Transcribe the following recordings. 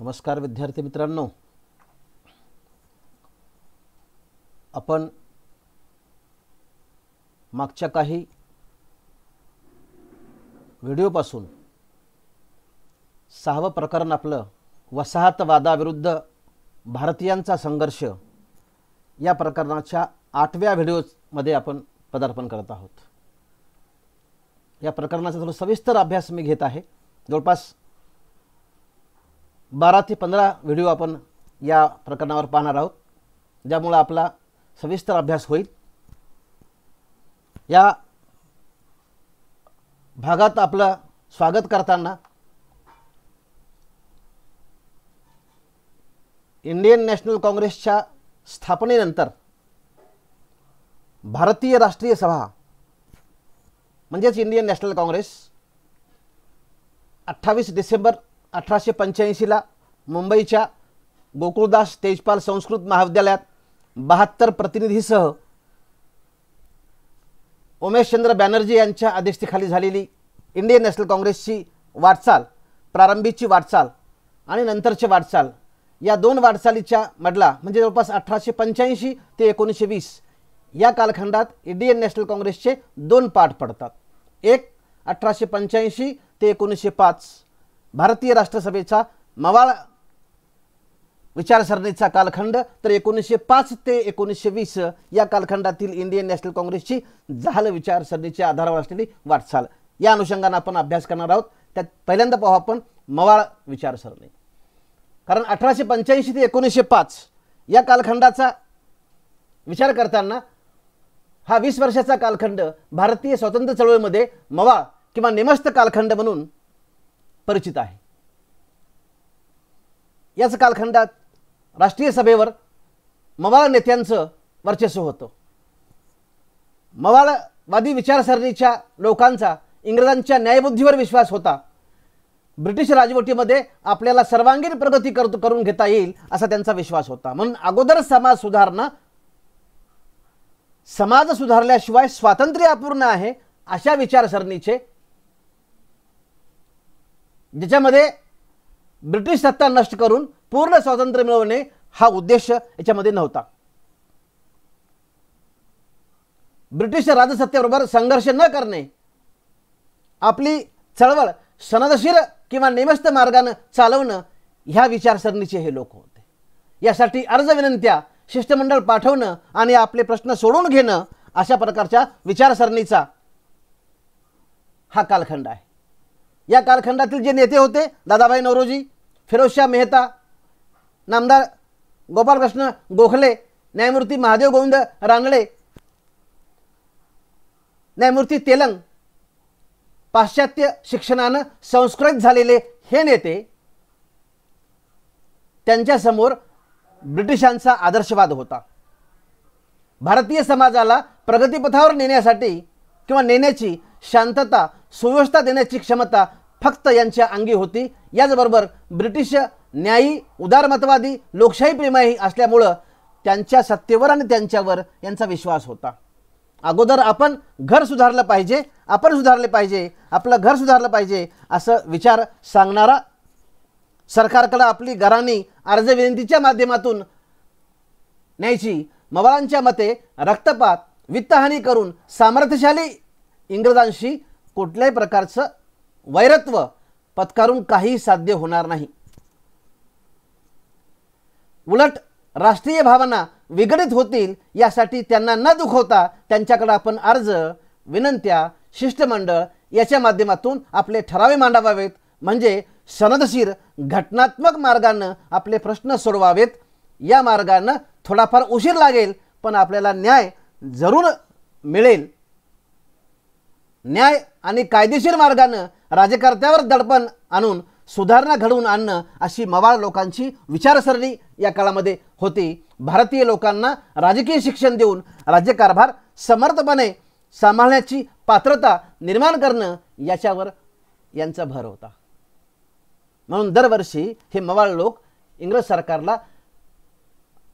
नमस्कार विद्यार्थी मित्रांनो, आपण मागच्या काही व्हिडिओपासून 6वं प्रकरण आपलं वसाहतवादाविरुद्ध भारतीयांचा संघर्ष या प्रकरणाच्या 8व्या व्हिडिओमध्ये आपण पदार्पण करत आहोत। या प्रकरणाचा थोडा सविस्तर अभ्यास मी घेत आहे। जवळपास 12 ते 15 व्हिडिओ आपण या प्रकरणावर पाहणार आहोत, ज्यामुळे आपला सविस्तर अभ्यास होईल। या भागात आपलं स्वागत करताना इंडियन नॅशनल काँग्रेसच्या स्थापनेनंतर भारतीय राष्ट्रीय सभा म्हणजेच इंडियन नॅशनल काँग्रेस 28 डिसेंबर 1885 ला मुंबईच्या गोकुळदास तेजपाल संस्कृत महाविद्यालयात 72 प्रतिनिधीसह उमेशचंद्र बॅनर्जी यांच्या अध्यक्षतेखाली झालेली इंडियन नॅशनल काँग्रेसची वाटचाल, प्रारंभीची वाटचाल आणि नंतरची वाटचाल, या दोन वाटचालीच्या मधला म्हणजे जवळपास 1885 ते 1920 या कालखंडात इंडियन नॅशनल काँग्रेसचे दोन पाठ पडतात। एक 1885 ते 1905 भारतीय राष्ट्रसभेचा मवाळ विचारसरणीचा कालखंड, तर 1905 ते 1920 या कालखंडातील इंडियन नॅशनल काँग्रेसची जहाल विचारसरणीच्या आधारावर असलेली वाटचाल, या अनुषंगाने आपण अभ्यास करणार आहोत। त्यात पहिल्यांदा पाहू आपण मवाळ विचारसरणी। कारण 1885 ते 1905 या कालखंडाचा विचार करताना हा 20 वर्षाचा कालखंड भारतीय स्वातंत्र्य चळवळीमध्ये मवाळ किंवा नेमस्त कालखंड म्हणून परिचित आहे। याच कालखंडात राष्ट्रीय सभेवर मवाळ नेत्यांचं वर्चस्व होतं। मवाळवादी विचारसरणीच्या लोकांचा इंग्रजांच्या न्यायबुद्धीवर विश्वास होता। ब्रिटिश राजवटीमध्ये आपल्याला सर्वांगीण प्रगती करून घेता येईल असा त्यांचा विश्वास होता। म्हणून अगोदर समाज सुधारणा, समाज सुधारल्याशिवाय स्वातंत्र्य अपूर्ण आहे अशा विचारसरणीचे, ज्याच्यामध्ये ब्रिटिश सत्ता नष्ट करून पूर्ण स्वातंत्र्य मिळवणे हा उद्देश याच्यामध्ये नव्हता। ब्रिटिश राजसत्तेबरोबर संघर्ष न करणे, आपली चळवळ सनदशीर किंवा नेमस्त मार्गाने चालवणं, ह्या विचारसरणीचे हे लोक होते। यासाठी अर्ज विनंत्या, शिष्टमंडळ पाठवणं आणि आपले प्रश्न सोडवून घेणं अशा प्रकारच्या विचारसरणीचा हा कालखंड आहे। या कालखंडातील जे नेते होते, दादाभाई नौरोजी, फिरोजशाह मेहता, नामदार गोपालकृष्ण गोखले, न्यायमूर्ती महादेव गोविंद रानडे, न्यायमूर्ती तेलंग, पाश्चात्य शिक्षणानं संस्कृत झालेले हे नेते, त्यांच्या समोर ब्रिटिशांचा आदर्शवाद होता। भारतीय समाजाला प्रगतीपथावर नेण्यासाठी किंवा नेण्याची शांतता, सुव्यवस्था देण्याची क्षमता फक्त यांच्या अंगी होती। याचबरोबर ब्रिटिश न्यायी, उदारमतवादी, लोकशाही प्रेमी असल्यामुळं त्यांच्या सत्तेवर आणि त्यांच्यावर यांचा विश्वास होता। अगोदर आपण घर सुधारलं पाहिजे, आपण सुधारले पाहिजे, आपलं घर सुधारलं पाहिजे असं विचार सांगणारा, सरकारकडे आपली गराणी अर्ज विनंतीच्या माध्यमातून न्यायची, मवाळांच्या मते रक्तपात, वित्तहानी करून सामर्थ्यशाली इंग्रजांशी कुठल्याही प्रकारचं वैरत्व पत्करून काही साध्य होणार नाही। उलट राष्ट्रीय भावना विघटित होतील यासाठी त्यांना न दुखवता त्यांच्याकडे आपण अर्ज विनंत्या, शिष्टमंडळ याच्या माध्यमातून आपले ठरावे मांडावेत, म्हणजे सनदशीर घटनात्मक मार्गाने आपले प्रश्न सोडवावेत। या मार्गाने थोडाफार उशीर लागेल, पण आपल्याला न्याय जरूर मिळेल। न्याय आणि कायदेशीर मार्गाने राज्यकर्त्यावर दडपण आणून सुधारणा घडवून आणणं अशी मवाळ लोकांची विचारसरणी या काळामध्ये होती। भारतीय लोकांना राजकीय शिक्षण देऊन राज्यकारभार समर्थपणे सांभाळण्याची पात्रता निर्माण करणं याच्यावर यांचा भर होता। म्हणून दरवर्षी हे मवाळ लोक इंग्रज सरकारला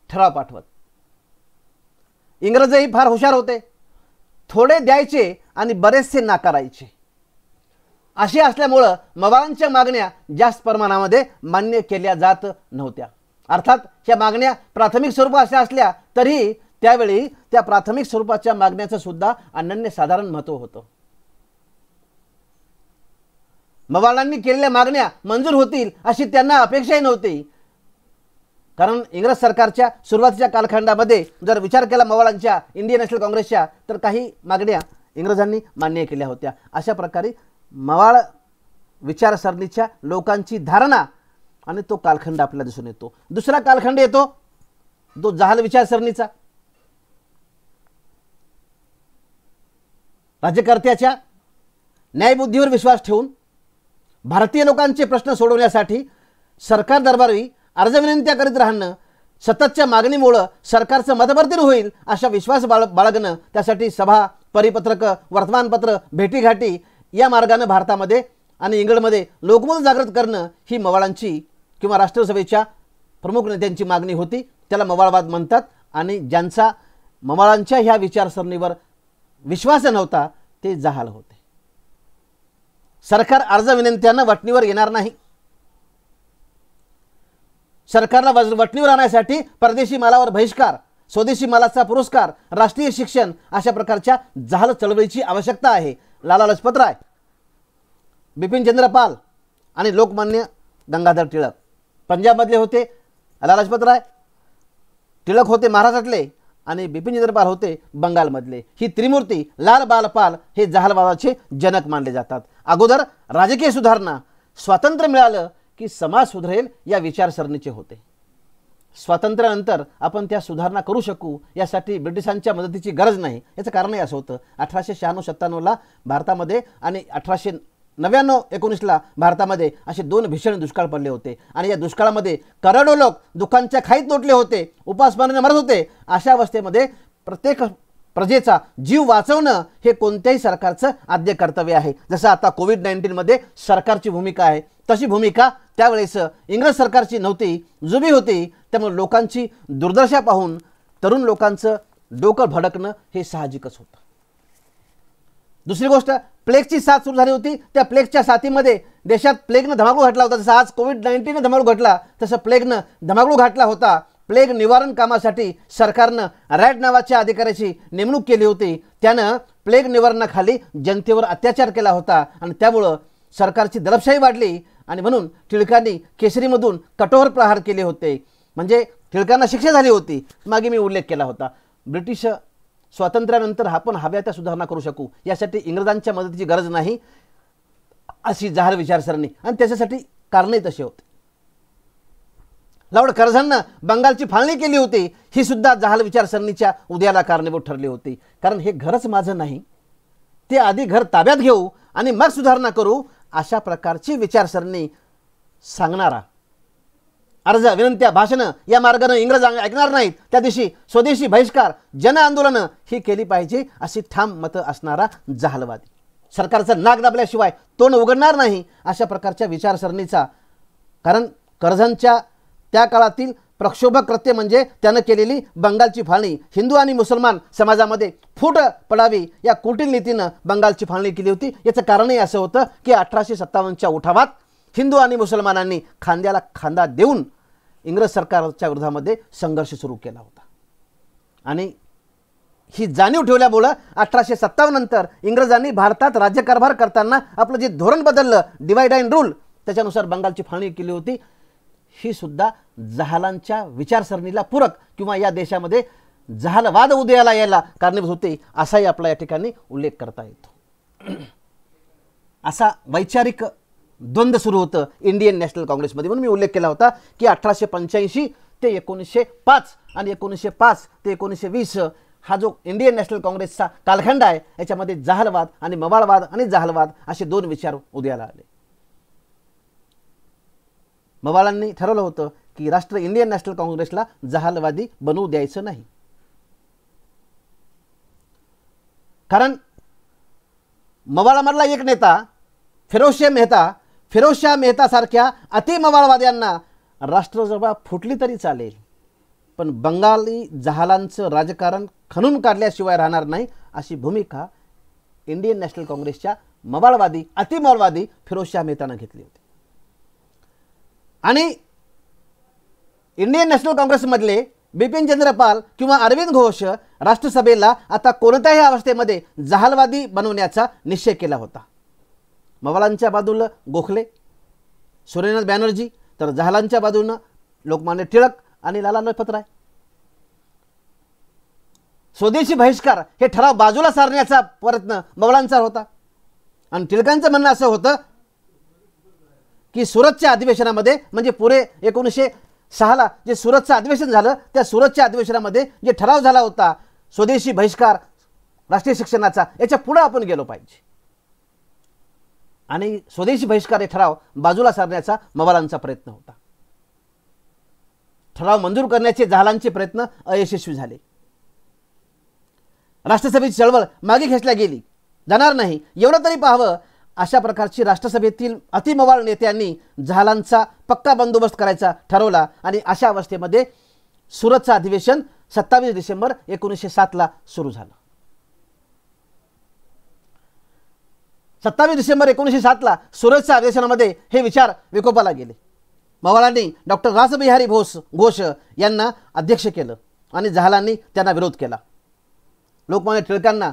ठराव पाठवत। इंग्रजही फार हुशार होते, थोडे द्यायचे आणि बरेचसे नाकारायचे। अशी असल्यामुळं मवाळांच्या मागण्या जास्त प्रमाणामध्ये मान्य केल्या जात नव्हत्या. अर्थात ह्या मागण्या प्राथमिक स्वरूपाच्या असल्या तरी त्यावेळी त्या प्राथमिक स्वरूपाच्या मागण्याचं सुद्धा अनन्यसाधारण महत्त्व होतं. मवाळांनी केलेल्या मागण्या मंजूर होतील अशी त्यांना अपेक्षाही नव्हती. कारण इंग्रज सरकारच्या सुरुवातीच्या कालखंडामध्ये जर विचार केला मवाळांच्या, इंडियन नॅशनल काँग्रेसच्या, तर काही मागण्या इंग्रजांनी मान्य केल्या होत्या. अशा प्रकारे मवाळ विचारसरणीच्या लोकांची धारणा आणि तो कालखंड आपल्याला दिसून येतो. दुसरा कालखंड येतो तो जहाल विचारसरणीचा. राज्यकर्त्याच्या न्यायबुद्धीवर विश्वास ठेवून भारतीय लोकांचे प्रश्न सोडवण्यासाठी सरकार दरबारी अर्ज विनंत्या करीत राहणं, सततच्या मागणीमुळं सरकारचं मतपरिवर्तन होईल अशा विश्वास बाळगणं, त्यासाठी सभा, परिपत्रक, वर्तमानपत्र, भेटीघाटी या मार्गाने भारतामध्ये आणि इंग्लंडमध्ये लोकमत जागृत करणं ही मवाळांची किंवा राष्ट्रसभेच्या प्रमुख नेत्यांची मागणी होती. त्याला मवाळवाद म्हणतात. आणि ज्यांचा मवाळांच्या ह्या विचारसरणीवर विश्वास नव्हता ते जहाल होते. सरकार अर्ज विनंत्यानं वटणीवर येणार नाही. सरकारला वटणीवर आणण्यासाठी परदेशी मालावर बहिष्कार, स्वदेशी मालाचा पुरस्कार, राष्ट्रीय शिक्षण अशा प्रकारच्या जहाल चळवळीची आवश्यकता आहे. लाला लजपतराय, बिपिनचंद्र पाल आणि लोकमान्य गंगाधर टिळक पंजाबमधले होते. लाला लजपतराय, टिळक होते महाराष्ट्रातले आणि बिपिनचंद्र पाल होते बंगालमधले. ही त्रिमूर्ती लाल बाल पाल हे जहालवादाचे जनक मानले जातात. अगोदर राजकीय सुधारणा, स्वातंत्र्य मिळालं की समाज सुधरेल या विचारसरणीचे होते. स्वातंत्र्यानंतर आपण त्या सुधारणा करू शकू यासाठी ब्रिटिशांच्या मदतीची गरज नाही. याचं कारणही असं होतं, 1896-97ला भारतामध्ये आणि 1899-19ला भारतामध्ये असे 2 भीषण दुष्काळ पडले होते. आणि या दुष्काळामध्ये करोडो लोक दुःखांच्या खाईत लोटले होते, उपासमारीने मरत होते. अशा अवस्थेमध्ये प्रत्येक प्रजेचा जीव वाचवणं हे कोणत्याही सरकारचं आद्य कर्तव्य आहे. जसं आता कोविड-19मध्ये सरकारची भूमिका आहे, तशी भूमिका त्यावेळेस इंग्रज सरकारची नव्हती, जुबी होती. त्यामुळे लोकांची दुर्दशा पाहून तरुण लोकांचं डोकं भडकणं हे साहजिकच होतं. दुसरी गोष्ट, प्लेगची साथ सुरू झाली होती. त्या प्लेगच्या साथीमध्ये देशात प्लेगनं धमाकूळ घातला होता. जसं आज कोविड-19ने धमाकूळ घातला तसं प्लेगनं धमाकूळ घातला होता. प्लेग निवारण कामासाठी सरकारनं रॅड नावाच्या अधिकाऱ्याची नेमणूक केली होती. त्यानं प्लेग निवारणाखाली जनतेवर अत्याचार केला होता आणि त्यामुळं सरकारची दडपशाही वाढली. आणि म्हणून टिळकांनी केसरीमधून कठोर प्रहार केले होते. म्हणजे टिळकांना शिक्षा झाली होती. मागे मी उल्लेख केला होता. ब्रिटिश स्वातंत्र्यानंतर आपण हव्या त्या सुधारणा करू शकू यासाठी इंग्रजांच्या मदतीची गरज नाही अशी जहाल विचारसरणी, आणि त्याच्यासाठी कारणही तसे होते. लॉर्ड कर्झननं बंगालची फाळणी केली होती. ही सुद्धा जहाल विचारसरणीच्या उदयाला कारणीभूत ठरली होती. कारण हे घरच माझं नाही, ते आधी घर ताब्यात घेऊ आणि मग सुधारणा करू अशा प्रकारची विचारसरणी सांगणारा अर्ज विनंत्या, भाषणं या मार्गाने इंग्रज ऐकणार नाहीत. त्या दिवशी स्वदेशी बहिष्कार, जन आंदोलनं ही केली पाहिजे अशी ठाम मतं असणारा जहालवादी, सरकारचं नाक दाबल्याशिवाय तोंड उघडणार नाही अशा प्रकारच्या विचारसरणीचा. कारण कर्झनच्या त्या काळातील प्रक्षोभक कृत्य म्हणजे त्यानं केलेली बंगालची फाळणी, हिंदू आणि मुसलमान समाजामध्ये फूट पडावी या कुटील नीतीनं बंगालची फाळणी केली होती. याचं कारणही असं होतं की 1857च्या उठावात हिंदू आणि मुसलमानांनी खांद्याला खांदा देऊन इंग्रज सरकारच्या विरोधामध्ये संघर्ष सुरू केला होता. आणि ही जाणीव ठेवल्यामुळं 1857 नंतर इंग्रजांनी भारतात राज्यकारभार करताना आपलं जे धोरण बदललं, डिवाइड अँड रूल, त्याच्यानुसार बंगालची फाळणी केली होती. ही सुद्धा जहालांच्या विचारसरणीला पूरक किंवा या देशामध्ये जहालवाद उदयाला यायला कारणीभूत होते असाही आपला या ठिकाणी उल्लेख करता येतो. असा वैचारिक द्वंद्व सुरू होतं इंडियन नॅशनल काँग्रेसमध्ये. म्हणून मी उल्लेख केला होता की 1885 ते 1905 आणि 1905 ते 1920 हा जो इंडियन नॅशनल काँग्रेसचा कालखंड आहे याच्यामध्ये जहालवाद आणि मवाळवाद आणि जहालवाद असे 2 विचार उदयाला आले. मवाळांनी ठरवलं होतं की राष्ट्र इंडियन नॅशनल काँग्रेसला जहालवादी बनवू द्यायचं नाही. कारण मवाळामधला एक नेता फिरोजशाह मेहता सारख्या अतिमवाळवाद्यांना राष्ट्रसभा फुटली तरी चालेल, पण बंगाली जहालांचं राजकारण खणून काढल्याशिवाय राहणार नाही अशी भूमिका इंडियन नॅशनल काँग्रेसच्या मवाळवादी अतिमवाळवादी फिरोजशाह मेहतानं घेतली होती. आणि इंडियन नॅशनल काँग्रेसमधले बिपिन चंद्र पाल किंवा अरविंद घोष राष्ट्रसभेला आता कोणत्याही अवस्थेमध्ये जहालवादी बनवण्याचा निश्चय केला होता. मवाळांच्या बाजूला गोखले, सूर्यनाथ बॅनर्जी, तर जहालांच्या बाजूनं लोकमान्य टिळक आणि लाला लजपत राय. स्वदेशी बहिष्कार हे ठराव बाजूला सारण्याचा प्रयत्न मवाळांचा होता. आणि टिळकांचं म्हणणं असं होतं की सुरतच्या अधिवेशनामध्ये म्हणजे पुढे 1906ला जे सुरतचं अधिवेशन झालं त्या सुरतच्या अधिवेशनामध्ये जे ठराव झाला होता स्वदेशी बहिष्कार राष्ट्रीय शिक्षणाचा, याच्या पुढे आपण गेलो पाहिजे. आणि स्वदेशी बहिष्कार हे ठराव बाजूला सारण्याचा मवाळांचा प्रयत्न होता. ठराव मंजूर करण्याचे जहालांचे प्रयत्न अयशस्वी झाले. राष्ट्रसभेची चळवळ मागे घेतल्या गेली जाणार नाही एवढं तरी पाहावं अशा प्रकारची राष्ट्रसभेतील अतिमवाळ नेत्यांनी जहालांचा पक्का बंदोबस्त करायचा ठरवला. आणि अशा अवस्थेमध्ये सुरतचं अधिवेशन 27 डिसेंबर 1907ला सुरू झालं. 27 डिसेंबर 1907ला सुरतच्या अधिवेशनामध्ये हे विचार विकोपाला गेले. मवाळांनी डॉक्टर रासबिहारी घोष यांना अध्यक्ष केलं आणि जहालांनी त्यांना विरोध केला. लोकमान्य टिळकांना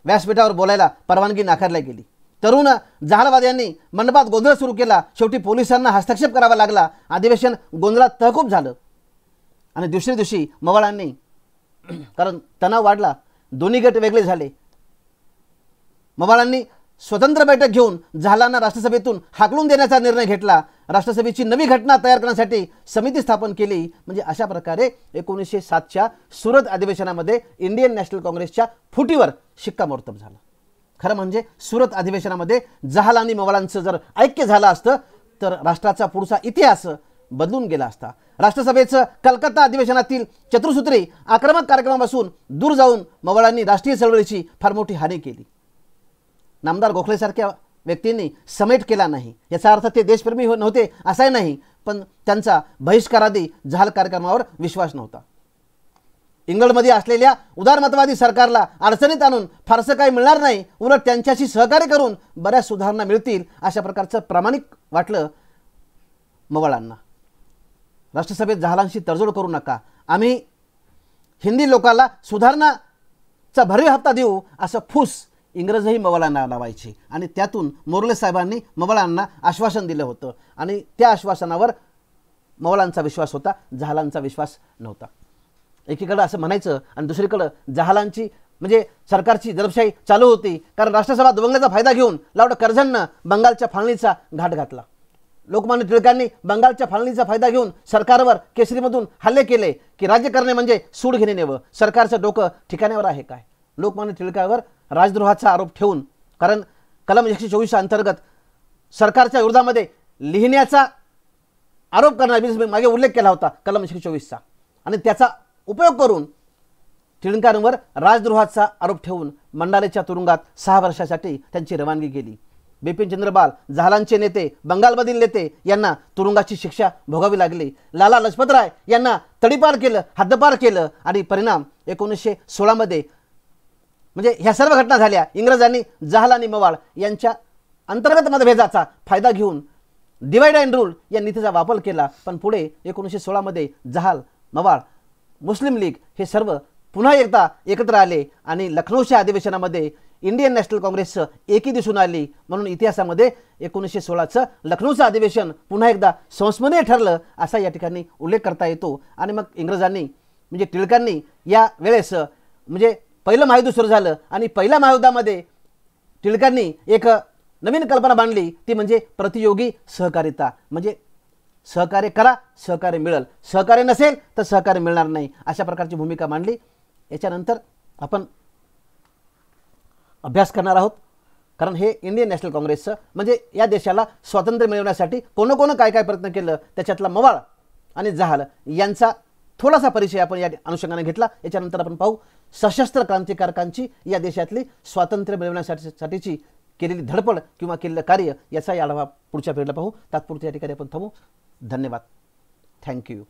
व्यासपीठावर बोलायला परवानगी नाकारली गेली. तरुण जहालवाद्यांनी मंडपात गोंधळ सुरू केला. शेवटी पोलिसांना हस्तक्षेप करावा लागला. अधिवेशन गोंधळात तहकूब झालं. आणि दुसऱ्या दिवशी मवाळांनी, कारण तणाव वाढला, दोन्ही गट वेगळे झाले, मवाळांनी स्वतंत्र बैठक घेऊन जहालांना राष्ट्रसभेतून हाकलून देण्याचा निर्णय घेतला. राष्ट्रसभेची नवी घटना तयार करण्यासाठी समिती स्थापन केली. म्हणजे अशा प्रकारे 1907च्या सुरत अधिवेशनामध्ये इंडियन नॅशनल काँग्रेसच्या फुटीवर शिक्कामोर्तब झालं. खरं म्हणजे सुरत अधिवेशनामध्ये जहाल आणि मवाळांचं जर ऐक्य झालं असतं तर राष्ट्राचा पुढचा इतिहास बदलून गेला असता. राष्ट्रसभेचं कलकत्ता अधिवेशनातील चतुसूत्री आक्रमक कार्यक्रमापासून दूर जाऊन मवाळांनी राष्ट्रीय चळवळीची फार मोठी हानी केली. नामदार गोखलेसारख्या व्यक्तींनी समेट केला नाही. याचा अर्थ ते देशप्रेमी नव्हते असाही नाही, पण त्यांचा बहिष्कारादी जहाल कार्यक्रमावर विश्वास नव्हता. इंग्लंडमध्ये असलेल्या उदारमतवादी सरकारला अडचणीत आणून फारसं काही मिळणार नाही, उलट त्यांच्याशी सहकार्य करून बऱ्याच सुधारणा मिळतील अशा प्रकारचं प्रामाणिक वाटलं मवाळांना. राष्ट्रसभेत जहालांशी तडजोड करू नका, आम्ही हिंदी लोकांना सुधारणाचा भरीव हप्ता देऊ असं फूस इंग्रजही मवाळांना लावायचे. आणि त्यातून मोर्ले साहेबांनी मवाळांना आश्वासन दिलं होतं आणि त्या आश्वासनावर मवाळांचा विश्वास होता, जहालांचा विश्वास नव्हता. एकीकडं असं म्हणायचं आणि दुसरीकडं जहालांची म्हणजे सरकारची दडपशाही चालू होती. कारण राष्ट्रसभा दुबंगल्याचा फायदा घेऊन लॉर्ड कर्झननं बंगालच्या फाळणीचा घाट घातला. लोकमान्य टिळकांनी बंगालच्या फाळणीचा फायदा घेऊन सरकारवर केसरीमधून हल्ले केले की राज्य करणे म्हणजे सूड घेणे नेवं, सरकारचं डोकं ठिकाण्यावर आहे काय. लोकमान्य टिळकावर राजद्रोहाचा आरोप ठेवून, कारण कलम 124 अंतर्गत सरकारच्या विरोधामध्ये लिहिण्याचा आरोप करण्याचा मागे उल्लेख केला होता कलम 124चा, आणि त्याचा उपयोग करून टिळकांवर राजद्रोहाचा आरोप ठेवून मंडालेच्या तुरुंगात 6 वर्षासाठी त्यांची रवानगी केली. बिपिन चंद्र पाल जहालांचे नेते, बंगालमधील नेते यांना तुरुंगाची शिक्षा भोगावी लागली. लाला लजपत राय यांना तडीपार केलं, हद्दपार केलं आणि परिणाम 1916 म्हणजे ह्या सर्व घटना झाल्या. इंग्रजांनी जहाल आणि मवाळ यांच्या अंतर्गत मतभेदाचा फायदा घेऊन डिवाइड अँड रूल या नीतीचा वापर केला. पण पुढे 1916 जहाल, मवाळ, मुस्लिम लीग हे सर्व पुन्हा एकदा एकत्र आले आणि लखनौच्या अधिवेशनामध्ये इंडियन नॅशनल काँग्रेसचं एकी दिसून आली. म्हणून इतिहासामध्ये 1916चं लखनौचं अधिवेशन पुन्हा एकदा संस्मरणीय ठरलं असा या ठिकाणी उल्लेख करता येतो. आणि मग इंग्रजांनी म्हणजे टिळकांनी या वेळेस म्हणजे पहिलं महायुद्ध सुरू झालं आणि पहिल्या महायुद्धामध्ये टिळकांनी एक नवीन कल्पना मांडली, ती म्हणजे प्रतियोगी सहकारिता. म्हणजे सहकार्य करा, सहकार्य मिळेल, सहकार्य नसेल तर सहकार्य मिळणार नाही, अशा प्रकारची भूमिका मांडली. याच्यानंतर आपण अभ्यास करणार आहोत, कारण हे इंडियन नॅशनल काँग्रेसचं म्हणजे या देशाला स्वातंत्र्य मिळवण्यासाठी कोण काय काय प्रयत्न केलं त्याच्यातला मवाळ आणि जहाल यांचा थोडासा परिचय आपण या अनुषंगाने घेतला. याच्यानंतर आपण पाहू सशस्त्र क्रांतिकारकांची या देशातली स्वातंत्र्य मिळवण्यासाठीची केलेली धडपड किंवा केलेलं कार्य, याचा आढावा पुढच्या पिरियडला पाहू. तात्पुरत्या या ठिकाणी आपण थांबू. धन्यवाद. थँक्यू.